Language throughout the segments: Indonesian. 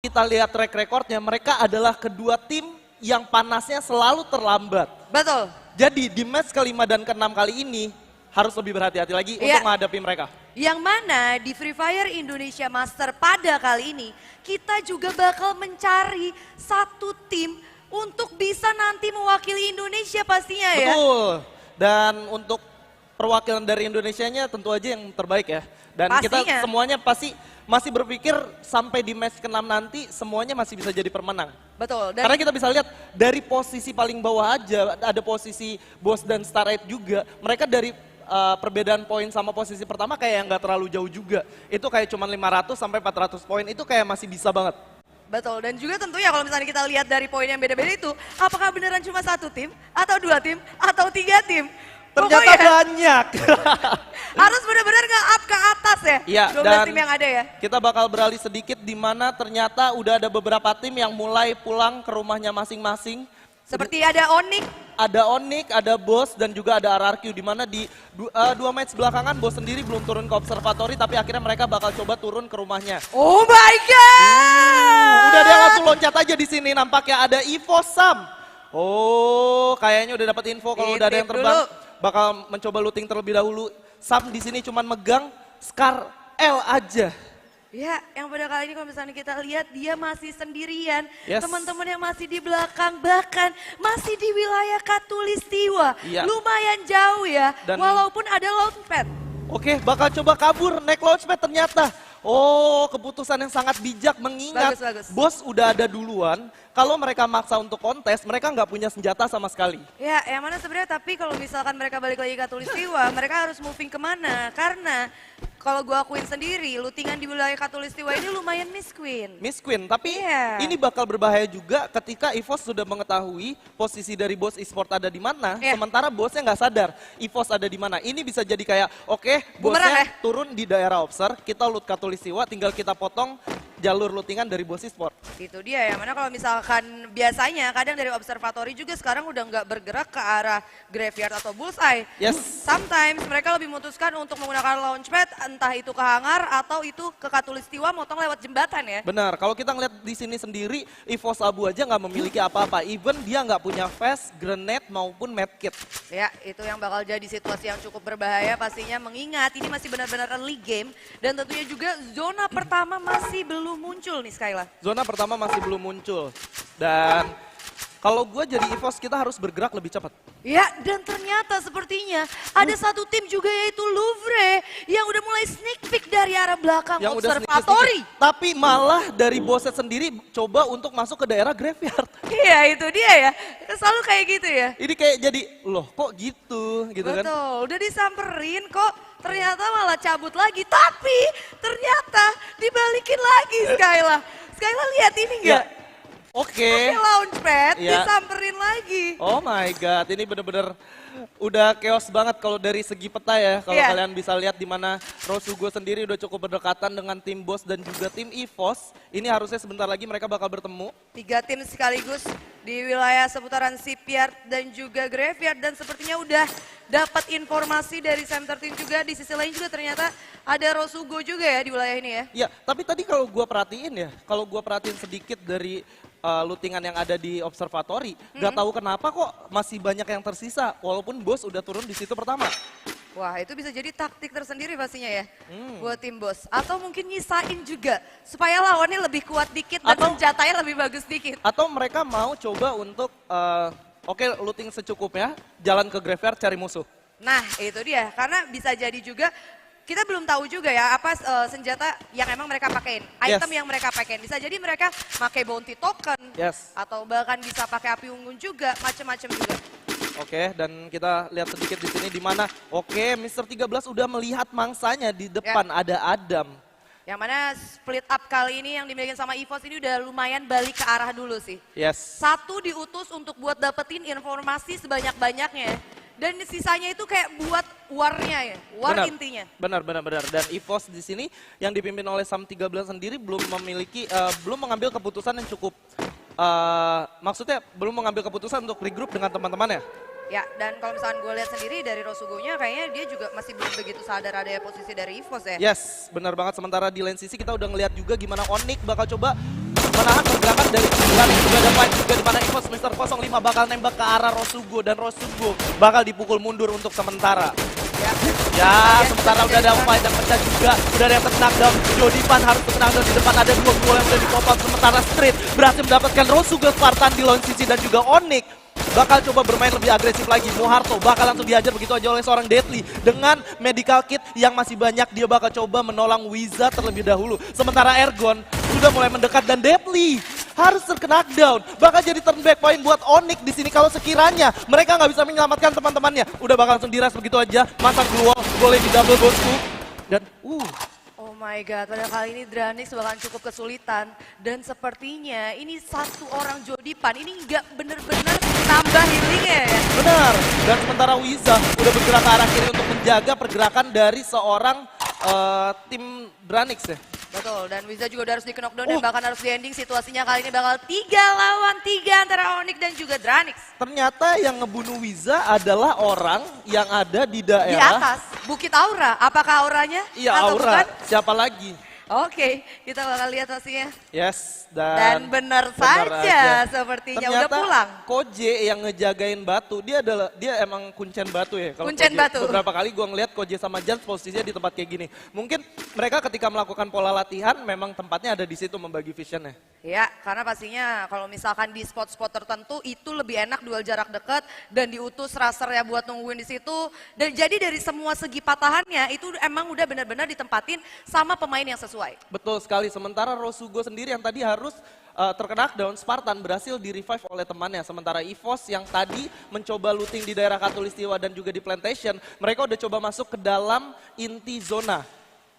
kita lihat track recordnya, mereka adalah kedua tim yang panasnya selalu terlambat. Betul. Jadi di match kelima dan keenam kali ini harus lebih berhati-hati lagi untuk menghadapi mereka. Yang mana di Free Fire Indonesia Master pada kali ini kita juga bakal mencari satu tim untuk bisa nanti mewakili Indonesia pastinya ya. Betul. Dan untuk perwakilan dari Indonesianya tentu aja yang terbaik ya. Dan Pastinya. kita semuanya pasti masih berpikir sampai di match ke-6 nanti semuanya masih bisa jadi pemenang. Betul. Dan Karena kita bisa lihat dari posisi paling bawah aja, ada posisi Boss dan Star 8 juga. Mereka dari perbedaan poin sama posisi pertama kayak nggak terlalu jauh juga. Itu kayak cuma 500 sampai 400 poin, itu kayak masih bisa banget. betul. Dan juga tentunya kalau misalnya kita lihat dari poin yang beda-beda itu, apakah beneran cuma satu tim, atau dua tim, atau tiga tim? Ternyata Pokoknya banyak. harus benar-benar nge-up ke atas ya, Iya, 12 dan tim yang ada ya. kita bakal beralih sedikit di mana ternyata udah ada beberapa tim yang mulai pulang ke rumahnya masing-masing. Seperti ada Onyx, Ada Onyx, ada Boss, dan juga ada RRQ, di mana di dua match belakangan Boss sendiri belum turun ke observatory, tapi akhirnya mereka bakal coba turun ke rumahnya. oh my god! Udah dia langsung loncat aja di sini, nampaknya ada Evo Sam. Oh, kayaknya udah dapat info kalau udah ada yang Intip terbang, dulu. bakal mencoba looting terlebih dahulu. Sam di sini cuman megang Scar L aja. Ya, yang pada kali ini kalau misalnya kita lihat dia masih sendirian. Yes. Teman-teman yang masih di belakang bahkan masih di wilayah Katulistiwa. Iya. Lumayan jauh ya, Dan- walaupun ada launchpad. Oke, bakal coba kabur, naik launchpad ternyata. Oh, keputusan yang sangat bijak mengingat Bagus, bagus. Bos udah ada duluan. Kalau mereka maksa untuk kontes, mereka nggak punya senjata sama sekali. Ya, yang mana sebenarnya tapi kalau misalkan mereka balik lagi ke Katulistiwa, mereka harus moving kemana? Karena kalau gue akuin sendiri, lootingan di wilayah Katulistiwa ini lumayan Miss Queen. Miss Queen, tapi Iya. ini bakal berbahaya juga ketika EVOS sudah mengetahui posisi dari Bos Esport ada di mana, Iya. sementara bosnya nggak sadar EVOS ada di mana. Ini bisa jadi kayak, oke, Bumerang bosnya ya? turun di daerah Obser, kita loot Katulistiwa, tinggal kita potong jalur lootingan dari Bos Esport. Itu dia ya, mana kalau misalkan biasanya kadang dari observatory juga sekarang udah nggak bergerak ke arah graveyard atau bullseye. Yes. Sometimes mereka lebih memutuskan untuk menggunakan launchpad, entah itu ke hangar atau itu ke Katulistiwa motong lewat jembatan ya. Benar, kalau kita ngeliat di sini sendiri, EVOS Abu aja nggak memiliki apa-apa. Even dia nggak punya fast, grenade maupun medkit. Ya, itu yang bakal jadi situasi yang cukup berbahaya pastinya mengingat ini masih benar-benar early game dan tentunya juga zona pertama masih belum muncul nih Skyla. Zona pertama masih belum muncul. Dan kalau gue jadi EVOS, kita harus bergerak lebih cepat. Ya, dan ternyata sepertinya ada satu tim juga yaitu Louvre yang udah mulai sneak peek dari arah belakang Yang udah observatory. sedikit-sedikit. Tapi malah dari bosnya sendiri coba untuk masuk ke daerah graveyard. Iya, itu dia ya. Selalu kayak gitu ya. Ini kayak jadi, loh kok gitu kan. Betul, udah disamperin kok ternyata malah cabut lagi. Tapi ternyata dibalikin lagi Skyla. Skyla lihat ini Ya, enggak? oke. Pakai launchpad Ya. disamperin lagi. Oh my god, ini bener-bener udah chaos banget kalau dari segi peta ya. Kalau Iya. kalian bisa lihat di mana Rosugo sendiri udah cukup berdekatan dengan tim Boss dan juga tim EVOS. Ini harusnya sebentar lagi mereka bakal bertemu. 3 tim sekaligus di wilayah seputaran shipyard dan juga graveyard dan sepertinya udah dapat informasi dari Center Team juga. Di sisi lain juga ternyata ada Rosugo juga ya di wilayah ini ya. Ya, tapi tadi kalau gua perhatiin ya, kalau gua perhatiin sedikit dari lootingan yang ada di observatory, nggak tahu kenapa kok masih banyak yang tersisa, walaupun Bos udah turun di situ pertama. Wah, itu bisa jadi taktik tersendiri pastinya ya buat tim bos. Atau mungkin nyisain juga supaya lawannya lebih kuat dikit dan Atau- senjatanya lebih bagus dikit. Atau mereka mau coba untuk, oke looting secukupnya, jalan ke graveyard cari musuh. Nah, itu dia. Karena bisa jadi juga kita belum tahu juga ya apa senjata yang emang mereka pakein, item Yes. yang mereka pakein. Bisa jadi mereka pakai bounty token Yes. atau bahkan bisa pakai api unggun juga, macam-macam juga. Oke, dan kita lihat sedikit di sini di mana, oke, Mr. 13 udah melihat mangsanya di depan, ada Adam. Yang mana split up kali ini yang dimiliki sama EVOS ini udah lumayan balik ke arah dulu sih. Yes. Satu diutus untuk buat dapetin informasi sebanyak-banyaknya. Dan sisanya itu kayak buat warnya ya, war intinya. Benar. Dan EVOS di sini yang dipimpin oleh Sam 13 sendiri belum memiliki, belum mengambil keputusan yang cukup, maksudnya belum mengambil keputusan untuk regroup dengan teman-temannya. Ya, dan kalau misalkan gue lihat sendiri dari Rosugo-nya kayaknya dia juga masih belum begitu sadar ada posisi dari EVOS ya. Yes, benar banget. Sementara di lane sisi kita udah ngeliat juga gimana Onyx bakal coba menahan pergerakan dari Dranik. Juga ada fight juga di mana EVOS Mr. 05 bakal nembak ke arah Rosugo dan Rosugo bakal dipukul mundur untuk sementara. Ya, sementara udah ada fight yang pecah juga. Udah ada yang knockdown. Jodipan harus knockdown di depan. Ada 2 gol yang udah dipopang. Sementara Street berhasil mendapatkan Rosugo Spartan di lawan sisi dan juga Onyx bakal coba bermain lebih agresif lagi. Moharto bakal langsung dihajar begitu aja oleh seorang Deadly. Dengan medical kit yang masih banyak, dia bakal coba menolong Wiza terlebih dahulu. Sementara Ergon sudah mulai mendekat dan Deadly harus terkena knockdown. Bakal jadi turn back point buat Onyx di sini kalau sekiranya mereka nggak bisa menyelamatkan teman-temannya. Udah bakal langsung diras begitu aja. Masang glue wall, boleh di double bosku. Dan Oh my god, pada kali ini Dranix bakalan cukup kesulitan. Dan sepertinya ini satu orang Jodipan, ini nggak bener-bener nambah healingnya ya. benar. Dan sementara Wiza udah bergerak ke arah kiri untuk menjaga pergerakan dari seorang tim Dranix ya. Betul, dan Wiza juga udah harus di knockdown dan bahkan harus di ending. Situasinya kali ini bakal 3 lawan 3 antara Onyx dan juga Dranix. Ternyata yang ngebunuh Wiza adalah orang yang ada di Di daerah. atas, Bukit Aura. Apakah auranya? Iya, Atau Aura. bukan? Siapa lagi? Oke, kita bakal lihat hasilnya. Yes, Dan benar saja, sepertinya udah pulang. Koje yang ngejagain batu, dia emang kuncen batu ya. Kalau Kuncen Koje, batu. Beberapa kali gua ngeliat Koje sama Jans posisinya di tempat kayak gini. Mungkin mereka ketika melakukan pola latihan memang tempatnya ada di situ membagi visionnya. Ya, karena pastinya kalau misalkan di spot-spot tertentu itu lebih enak duel jarak dekat dan diutus raser ya buat nungguin di situ. Dan jadi dari semua segi patahannya itu emang udah benar-benar ditempatin sama pemain yang sesuai. Betul sekali, sementara Rosugo sendiri yang tadi harus terkena knockdown, Spartan berhasil di-revive oleh temannya. Sementara EVOS yang tadi mencoba looting di daerah Katulistiwa dan juga di Plantation, mereka udah coba masuk ke dalam inti zona.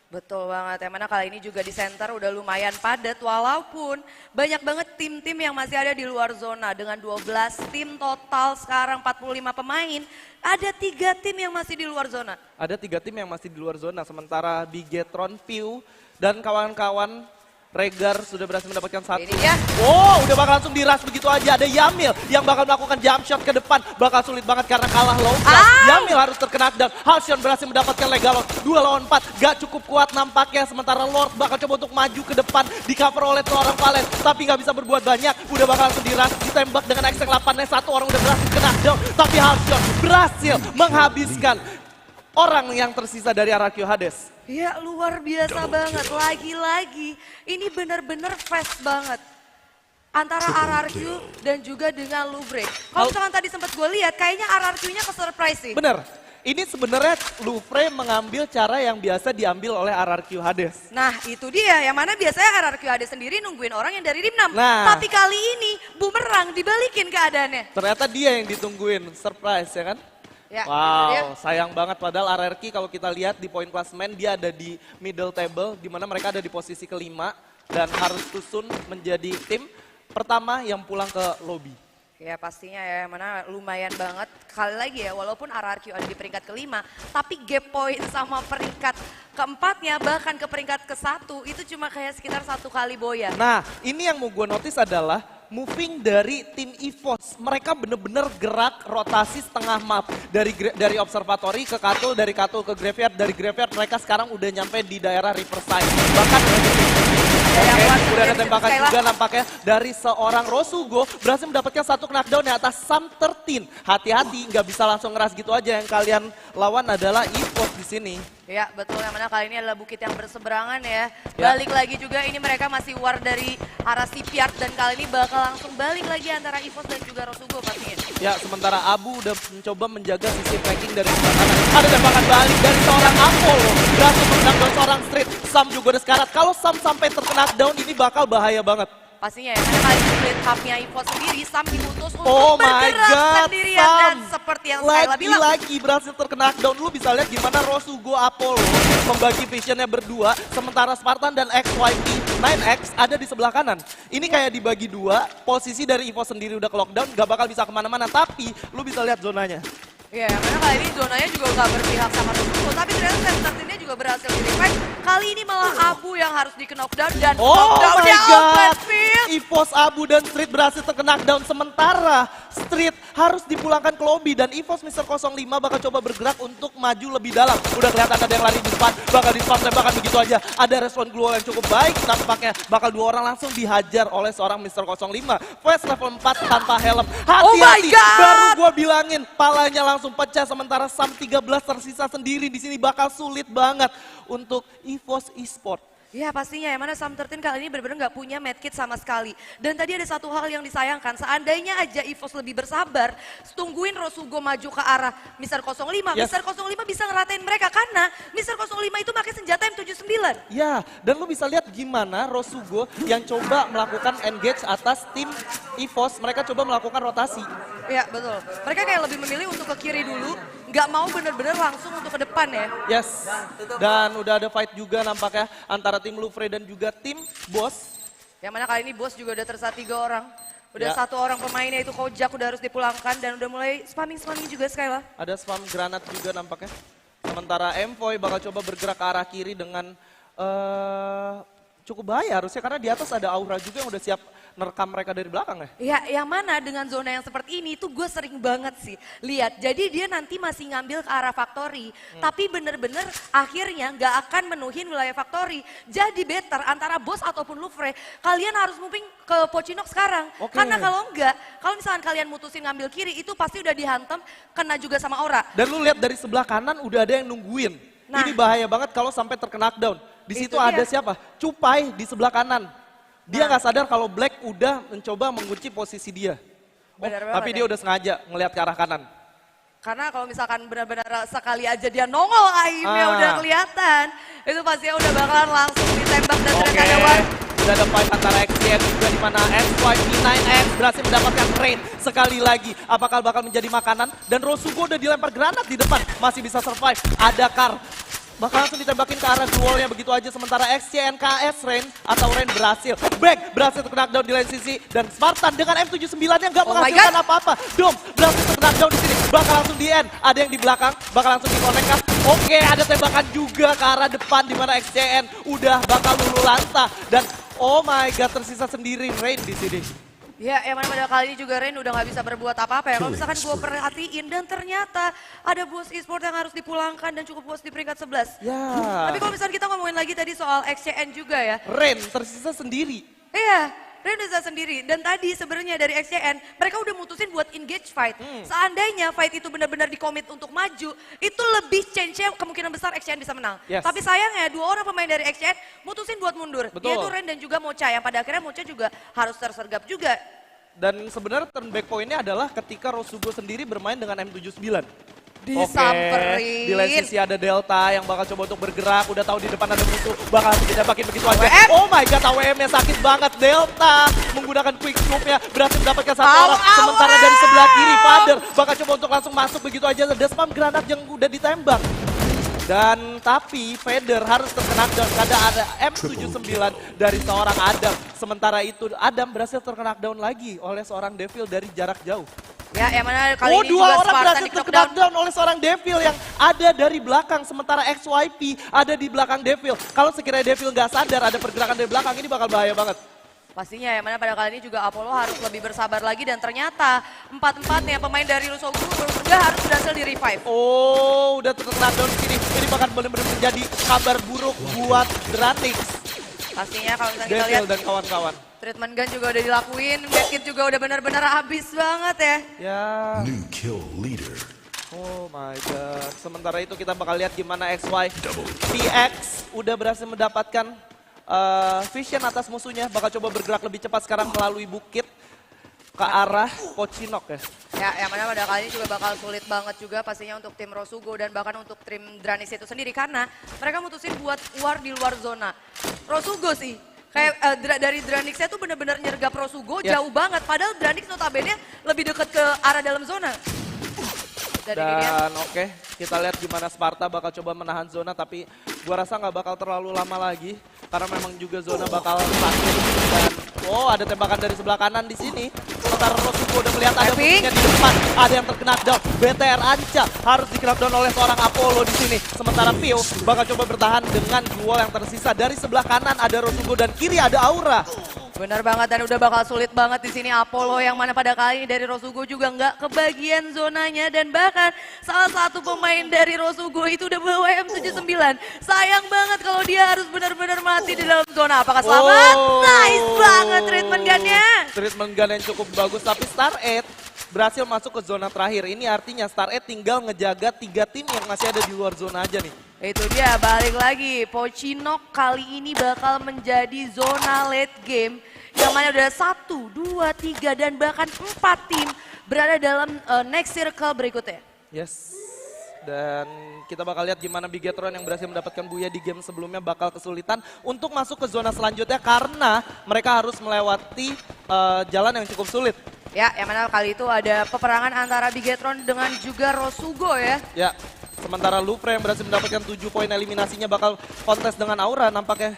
Betul banget, yang mana kali ini juga di center udah lumayan padat walaupun banyak banget tim-tim yang masih ada di luar zona. Dengan 12 tim total sekarang 45 pemain, ada 3 tim yang masih di luar zona. Ada 3 tim yang masih di luar zona, sementara Bigetron, View, dan kawan-kawan Regar sudah berhasil mendapatkan 1. Ini dia. Oh, udah bakal langsung diras begitu aja. Ada Yamil yang bakal melakukan jump shot ke depan. Bakal sulit banget karena kalah low class. Yamil harus terkena down. Halcyon berhasil mendapatkan Legalon. 2 lawan 4. Gak cukup kuat nampaknya. Sementara Lord bakal coba untuk maju ke depan. Di cover oleh seorang Valen. Tapi gak bisa berbuat banyak. Udah bakal langsung diras. Ditembak dengan XT 8. Satu orang udah berhasil kena down. Tapi Halcyon berhasil menghabiskan orang yang tersisa dari RRQ Hades. Ya luar biasa banget, lagi-lagi ini benar-benar fast banget. Antara RRQ dan juga dengan Lubre. Kalau misalkan tadi sempat gue lihat, kayaknya RRQ-nya ke surprise sih. Bener, ini sebenarnya Louvre mengambil cara yang biasa diambil oleh RRQ Hades. Nah itu dia, yang mana biasanya RRQ Hades sendiri nungguin orang yang dari Rim 6. Nah. Tapi kali ini bumerang dibalikin keadaannya. Ternyata dia yang ditungguin, surprise ya kan? Ya, Wow, sayang banget padahal RRQ kalau kita lihat di poin klasemen dia ada di middle table di mana mereka ada di posisi kelima dan harus susun menjadi tim pertama yang pulang ke lobby. Ya pastinya ya, mana lumayan banget. Kali lagi ya, walaupun RRQ ada di peringkat kelima, tapi gap point sama peringkat keempatnya, bahkan ke peringkat ke-1, itu cuma kayak sekitar 1 kali boya. Nah, ini yang mau gue notice adalah moving dari tim EVOS. Mereka bener-bener gerak rotasi setengah map. Dari observatory ke Katul, dari Katul ke Graveyard, dari Graveyard mereka sekarang udah nyampe di daerah Riverside. Bahkan udah ada tembakan juga nampaknya dari seorang Rosugo berhasil mendapatkan 1 knockdown di atas Sam 13. Hati-hati, nggak bisa langsung ngeras gitu aja. Yang kalian lawan adalah EVOS di sini. Ya betul, yang mana kali ini adalah bukit yang berseberangan ya. Balik lagi juga ini mereka masih war dari arah Sipiart dan kali ini bakal langsung balik lagi antara EVOS dan juga Rosugo pastinya. Ya, sementara Abu udah mencoba menjaga sisi flanking dari sebelah kanan. Ada tembakan balik dari seorang Apollo. Berhasil menangkap seorang Street. Sam juga udah sekarat. Kalau Sam sampai terkena down ini bakal bahaya banget. Pastinya ya, karena kali ini split hub-nya EVOS sendiri, Sam diputus untuk Oh my bergerak God, sendirian. Sam. Dan seperti yang Skyla bilang. Lagi berhasil terkena down. Lu bisa lihat gimana Rosugo Apollo membagi visionnya berdua. Sementara Spartan dan XYP 9X ada di sebelah kanan. Ini kayak dibagi dua, posisi dari EVOS sendiri udah ke lockdown, gak bakal bisa kemana-mana. Tapi lu bisa lihat zonanya. Ya, karena kali ini zonanya juga gak berpihak sama Rosugo, tapi ternyata Sam 13-nya juga juga berhasil di revive. Kali ini malah Abu yang harus di knockdown dan Oh knockdown-nya my god, Openfield. EVOS Abu dan Street berhasil terknockdown sementara Street harus dipulangkan ke lobby dan EVOS Mr. 05 bakal coba bergerak untuk maju lebih dalam. Udah kelihatan ada yang lari di depan, bakal di spam tembakan begitu aja. Ada respon global yang cukup baik nampaknya. Bakal 2 orang langsung dihajar oleh seorang Mr. 05. Flash level 4 tanpa helm. Oh my Hati-hati, God! baru gua bilangin palanya langsung pecah sementara Sam 13 tersisa sendiri di sini bakal sulit banget untuk EVOS Esports. Ya pastinya, yang mana Sam 13 kali ini benar-benar nggak punya medkit sama sekali. Dan tadi ada satu hal yang disayangkan, seandainya aja EVOS lebih bersabar, tungguin Rosugo maju ke arah Mr. 05, Yes. Mr. 05 bisa ngeratain mereka karena Mr. 05 itu pakai senjata M79. Ya, dan lu bisa lihat gimana Rosugo yang coba melakukan engage atas tim EVOS, mereka coba melakukan rotasi. Ya betul, mereka kayak lebih memilih untuk ke kiri dulu, nggak mau benar-benar langsung untuk ke depan ya. Yes, dan udah ada fight juga nampaknya antara tim Lufre dan juga tim Boss. Yang mana kali ini Bos juga udah tersisa 3 orang. Udah Ya. 1 orang pemainnya itu Kojak udah harus dipulangkan dan udah mulai spamming juga Skyla. Ada spam granat juga nampaknya. Sementara Envoy bakal coba bergerak ke arah kiri dengan cukup bahaya harusnya karena di atas ada Aura juga yang udah siap nerekam mereka dari belakang ya. Ya, yang mana dengan zona yang seperti ini itu gue sering banget sih lihat. Jadi dia nanti masih ngambil ke arah factory, tapi bener-bener akhirnya nggak akan menuhin wilayah factory. Jadi better antara Bos ataupun Lufre, kalian harus moving ke Pochinok sekarang. Oke. Karena kalau enggak, kalau misalkan kalian mutusin ngambil kiri itu pasti udah dihantam, kena juga sama Aura. Dan lu lihat dari sebelah kanan udah ada yang nungguin. Nah. Ini bahaya banget kalau sampai terkena knockdown. Di situ Itu ada dia. siapa? Cupai di sebelah kanan. Dia Nah. nggak sadar kalau Black udah mencoba mengunci posisi dia. Benar Tapi banget dia udah sengaja ngelihat ke arah kanan. Karena kalau misalkan benar-benar sekali aja dia nongol aimnya Ah. udah kelihatan, itu pastinya udah bakalan langsung ditembak dan Oke, ternyata ada one. udah ada fight antara XCM juga di mana XYP9X berhasil mendapatkan rain sekali lagi. Apakah bakal menjadi makanan? Dan Rosugo udah dilempar granat di depan, masih bisa survive. Ada Kar, bakal langsung ditembakin ke arah wallnya begitu aja. Sementara XCNKS Rain atau Rain berhasil. Back berhasil terkena knockdown di lain sisi. Dan Spartan dengan M79 yang gak Oh my menghasilkan God. apa-apa. Dom berhasil terkena knockdown di sini. Bakal langsung di end. Ada yang di belakang, bakal langsung dikonekkan. Oke, ada tembakan juga ke arah depan di mana XCN udah bakal lulu lanta. Dan oh my god, tersisa sendiri Rain di sini. Ya, yang mana pada kali ini juga Rain udah nggak bisa berbuat apa-apa ya. Kalau misalkan gue perhatiin dan ternyata ada Bos Esports yang harus dipulangkan dan cukup puas di peringkat 11. Ya, Tapi kalau misalkan kita ngomongin lagi tadi soal XCN juga ya. Rain tersisa sendiri. Iya, Rain udah sendiri. Dan tadi sebenarnya dari XCN, mereka udah mutusin buat engage fight. Seandainya fight itu benar-benar dikomit untuk maju, itu lebih chance-nya kemungkinan besar XCN bisa menang. Yes. Tapi sayangnya 2 orang pemain dari XCN mutusin buat mundur. Betul. Yaitu Rain dan juga Mocha, yang pada akhirnya Mocha juga harus tersergap juga. Dan sebenarnya turn back point-nya adalah ketika Rosugo sendiri bermain dengan M79. Disamperin. Di lain sisi ada Delta yang bakal coba untuk bergerak. Udah tahu di depan ada musuh, bakal langsung ditembakin begitu aja. AWM. Oh my god, AWM-nya sakit banget. Delta menggunakan quick scope-nya berhasil mendapatkan satu Au, orang. au, Sementara au. dari sebelah kiri, Father bakal coba untuk langsung masuk begitu aja. Ada spam granat yang udah ditembak. Dan tapi Vader harus terkena down karena ada M79 dari seorang Adam. Sementara itu Adam berhasil terkena down lagi oleh seorang Devil dari jarak jauh. Ya, yang mana kali Oh, ini 2 juga orang Spartan berhasil di terkena knockdown. down oleh seorang Devil yang ada dari belakang. Sementara XYP ada di belakang Devil. Kalau sekiranya Devil nggak sadar ada pergerakan dari belakang, ini bakal bahaya banget. Pastinya yang mana pada kali ini juga Apollo harus lebih bersabar lagi dan ternyata 4-4 yang pemain dari Rosugo udah harus berhasil di revive. Oh, udah terkena down sini. Ini bakal benar-benar menjadi kabar buruk buat Dranix, Pastinya kalau misalnya kita Devil lihat dan kawan-kawan. treatment gun juga udah dilakuin, medkit juga udah benar-benar habis banget ya. Ya. New kill leader. Oh my god. Sementara itu kita bakal lihat gimana XY PX udah berhasil mendapatkan vision atas musuhnya. Bakal coba bergerak lebih cepat sekarang melalui bukit ke arah Pochinok ya. Ya, yang mana pada kali ini juga bakal sulit banget juga pastinya untuk tim Rosugo dan bahkan untuk tim Dranix itu sendiri karena mereka mutusin buat war di luar zona. Rosugo sih, kayak dari Dranixnya tuh bener-bener nyergap Rosugo Ya. jauh banget. Padahal Dranix notabene lebih deket ke arah dalam zona. Dan ini dia. Dan oke, kita lihat gimana Sparta bakal coba menahan zona tapi gua rasa nggak bakal terlalu lama lagi karena memang juga zona bakal sakit dan Oh, ada tembakan dari sebelah kanan di sini. Sementara Rosugo udah melihat ada Epic. musuhnya di depan. Ada yang terknockdown. BTR Anca harus di-knockdown oleh seorang Apollo di sini. Sementara Pio bakal coba bertahan dengan duel yang tersisa. Dari sebelah kanan ada Rosugo dan kiri ada Aura. Benar banget dan udah bakal sulit banget di sini Apollo yang mana pada kali ini dari Rosugo juga nggak kebagian zonanya dan bahkan salah satu pemain dari Rosugo itu udah bawa M79. Sayang banget kalau dia harus benar-benar mati di dalam zona. Apakah selamat? Oh. Nice banget treatment gunnya. Treatment gun yang cukup bagus, tapi Star 8 berhasil masuk ke zona terakhir. Ini artinya Star 8 tinggal ngejaga 3 tim yang masih ada di luar zona aja nih. Itu dia balik lagi. Pochinok kali ini bakal menjadi zona late game. Yang mana udah 1, 2, 3 dan bahkan 4 tim berada dalam next circle berikutnya. Yes. Dan kita bakal lihat gimana Bigetron yang berhasil mendapatkan Buya di game sebelumnya bakal kesulitan untuk masuk ke zona selanjutnya karena mereka harus melewati jalan yang cukup sulit. Ya, yang mana kali itu ada peperangan antara Bigetron dengan juga Rosugo ya. Ya, sementara Lufre yang berhasil mendapatkan 7 poin eliminasinya bakal kontes dengan Aura nampaknya.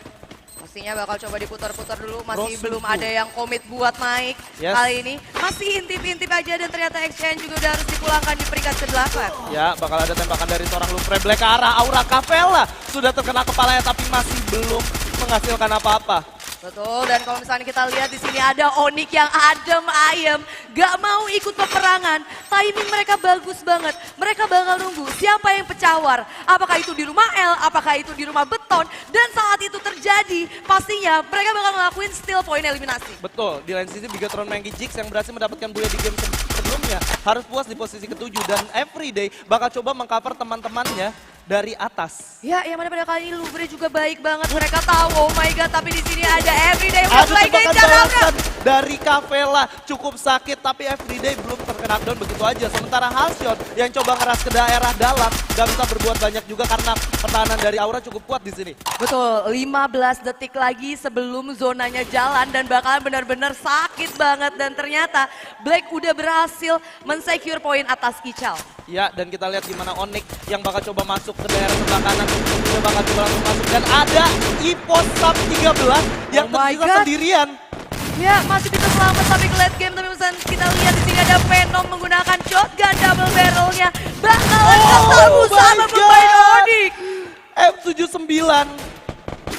Pastinya bakal coba diputar-putar dulu, masih Rosugo. belum ada yang komit buat naik Yes. kali ini. Masih intip-intip aja dan ternyata exchange juga udah harus dipulangkan di peringkat ke-8. Ya, bakal ada tembakan dari seorang Lufre Black ke arah Aura Capella. Sudah terkena kepalanya tapi masih belum menghasilkan apa-apa. Betul, dan kalau misalnya kita lihat di sini ada Onyx yang adem ayem, gak mau ikut peperangan. Timing mereka bagus banget. Mereka bakal nunggu siapa yang pecawar. Apakah itu di rumah L, apakah itu di rumah Beton. Dan saat itu terjadi, pastinya mereka bakal ngelakuin steal point eliminasi. Betul, di lain sisi Bigetron Mangi Jigs yang berhasil mendapatkan Buya di game sebelumnya harus puas di posisi ke-7 dan Everyday bakal coba mengcover teman-temannya dari atas. Ya, yang mana pada kali ini Lufre juga baik banget. Mereka tahu, oh my god, tapi di sini ada Everyday yang Ada mulai tembakan gencar balasan dari Capella, cukup sakit tapi Everyday belum terkena down begitu aja. Sementara Halcyon yang coba ngeras ke daerah dalam gak bisa berbuat banyak juga karena pertahanan dari Aura cukup kuat di sini. Betul, 15 detik lagi sebelum zonanya jalan dan bakalan benar-benar sakit banget. Dan ternyata Black udah berhasil men-secure poin atas Kical. Ya, dan kita lihat gimana Onyx yang bakal coba masuk ke daerah sebelah kanan. Dia bakal coba langsung masuk. Dan ada Ipos Sub 13 yang Oh my tersisa God. sendirian. Ya, masih bisa selamat tapi ke late game. Tapi misalnya kita lihat di sini ada Venom menggunakan shotgun double barrelnya. Bakalan ketemu sama pemain Onyx. M79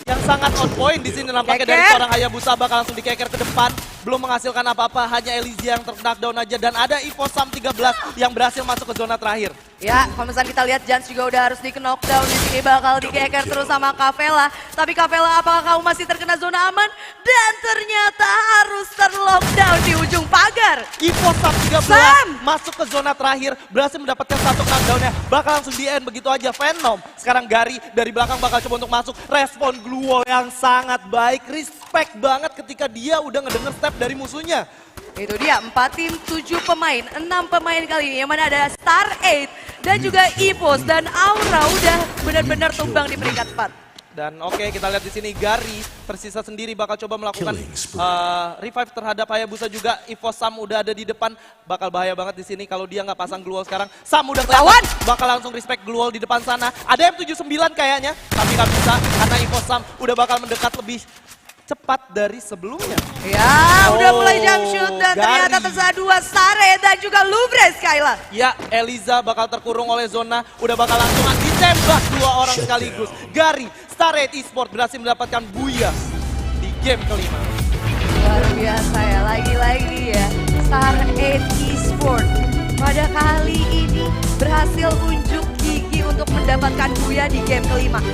yang sangat on point di sini nampaknya dari Keker. seorang Hayabusa bakal langsung dikeker ke depan. Belum menghasilkan apa-apa, hanya Elysia yang terknockdown aja. Dan ada Evo Sam 13 yang berhasil masuk ke zona terakhir. Ya, kalau misalnya kita lihat Jans juga udah harus di-knockdown di sini bakal dikeker terus sama Capella. Tapi Capella apakah kamu masih terkena zona aman? Dan ternyata harus terlockdown di ujung pagar. Evo Sam 13 Sam! masuk ke zona terakhir, berhasil mendapatkan satu knockdownnya. Bakal langsung di-end begitu aja. Venom, sekarang Gary dari belakang bakal coba untuk masuk. Respon Glue Wall yang sangat baik, respect banget ketika dia udah ngedenger step dari musuhnya. Itu dia, 4 tim, 7 pemain, 6 pemain kali ini. Yang mana ada Star 8 dan juga Ipos dan Aura udah benar-benar tumbang di peringkat 4. Dan oke, kita lihat di sini Gary tersisa sendiri bakal coba melakukan Killing spree. revive terhadap Hayabusa juga. Evo Sam udah ada di depan, bakal bahaya banget di sini kalau dia nggak pasang glue wall sekarang. Sam udah kelihatan, Lawan! bakal langsung respect glue wall di depan sana. Ada M79 kayaknya, tapi nggak bisa karena Evo Sam udah bakal mendekat lebih cepat dari sebelumnya. Ya, udah Oh, mulai jump shoot dan Gary. ternyata tersisa 2 Stare dan juga Lufre Skylar. Ya, Eliza bakal terkurung oleh zona, udah bakal langsung ditembak 2 orang Shut sekaligus. down. Gary, Star 8 Esports berhasil mendapatkan Buya di game kelima. Luar biasa ya, lagi-lagi ya. Star 8 Esports pada kali ini berhasil unjuk gigi untuk mendapatkan Buya di game kelima.